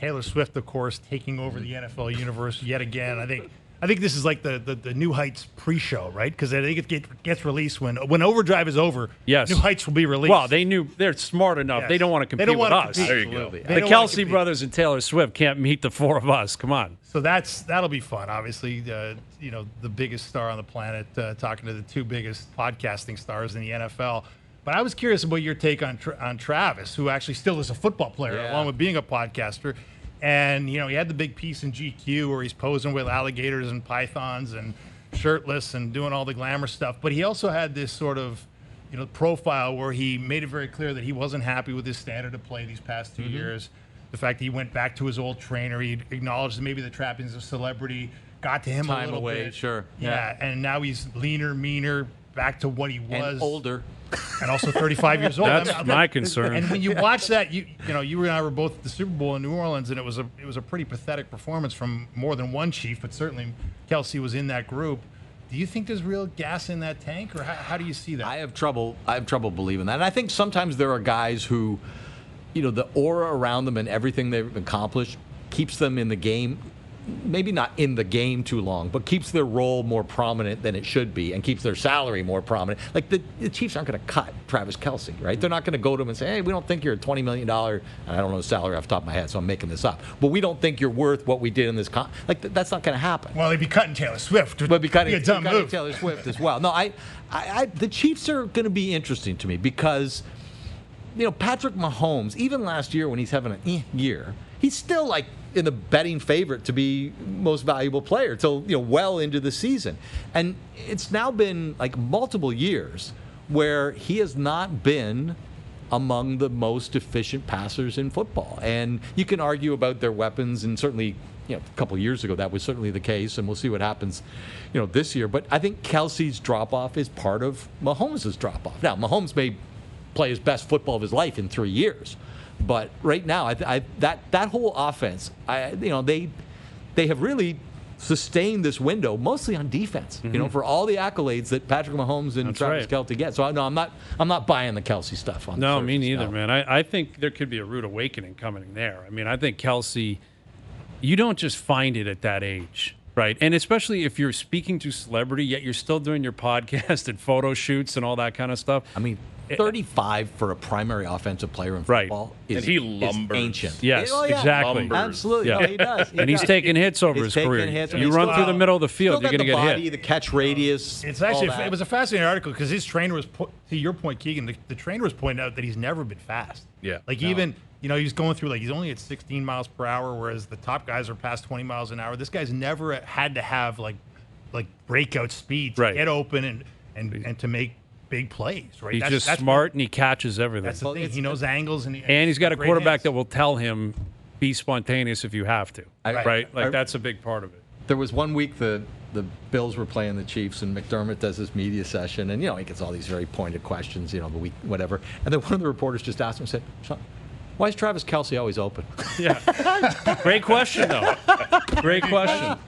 Taylor Swift, of course, taking over the NFL universe yet again. I think this is like the New Heights pre-show, right? Because I think it gets released when Overdrive is over. Yes. New Heights will be released. Well, they're smart enough. Yes. They don't want to compete with us. Compete. There you go. The Kelce brothers and Taylor Swift can't meet the four of us. Come on. So that'll be fun. Obviously, the biggest star on the planet, talking to the two biggest podcasting stars in the NFL. But I was curious about your take on Travis, who actually still is a football player, along with being a podcaster. And, he had the big piece in GQ where he's posing with alligators and pythons and shirtless and doing all the glamour stuff. But he also had this sort of, profile where he made it very clear that he wasn't happy with his standard of play these past 2 years. The fact that he went back to his old trainer, he acknowledged that maybe the trappings of celebrity got to him a little bit. Sure. Yeah, and now he's leaner, meaner, back to what he was. And older. And also 35 years old. That's my concern. And when you watch that, you and I were both at the Super Bowl in New Orleans, and it was a pretty pathetic performance from more than one chief, but certainly Kelce was in that group. Do you think there's real gas in that tank, or how do you see that? I have trouble believing that. And I think sometimes there are guys who, the aura around them and everything they've accomplished keeps them in the game. Maybe not in the game too long, but keeps their role more prominent than it should be and keeps their salary more prominent. Like the Chiefs aren't going to cut Travis Kelce, right? They're not going to go to him and say, hey, we don't think you're a $20 million, and I don't know the salary off the top of my head, so I'm making this up. But we don't think you're worth what we did in this that's not going to happen. Well, they'd be cutting Taylor Swift. But be cutting move. Taylor Swift as well. No, the Chiefs are going to be interesting to me because, Patrick Mahomes, even last year when he's having an year, he's still like in the betting favorite to be most valuable player till well into the season. And it's now been like multiple years where he has not been among the most efficient passers in football. And you can argue about their weapons, and certainly a couple of years ago that was certainly the case, and we'll see what happens this year. But I think Kelce's drop-off is part of Mahomes' drop-off. Now, Mahomes may play his best football of his life in 3 years. But right now, that whole offense, they have really sustained this window mostly on defense. For all the accolades that Patrick Mahomes and Travis Kelce get. So no, I'm not buying the Kelce stuff. No, me neither, man. I think there could be a rude awakening coming there. I mean, I think Kelce, you don't just find it at that age. Right, and especially if you're speaking to celebrity, yet you're still doing your podcast and photo shoots and all that kind of stuff. I mean, 35 for a primary offensive player in football and he lumbers. Is ancient. Yes, exactly. Lumbers. Absolutely. Yeah. No, he does. And he's taking hits over his career. You run through the middle of the field, you're going to get body, hit. The catch radius. It's actually it was a fascinating article because his trainer was to your point, Keegan. The trainer was pointing out that he's never been fast. Yeah. Even he's going through he's only at 16 miles per hour, whereas the top guys are past 20 miles an hour. This guy's never had to have like breakout speed to get open and to make big plays. Right. He's just smart and he catches everything. That's the thing. He knows angles and he's got a quarterback that will tell him be spontaneous if you have to. Right. That's a big part of it. There was 1 week the Bills were playing the Chiefs, and McDermott does his media session, and he gets all these very pointed questions, the week whatever, and then one of the reporters just asked him, said, "Why is Travis Kelce always open?" Yeah, great question though. Great question.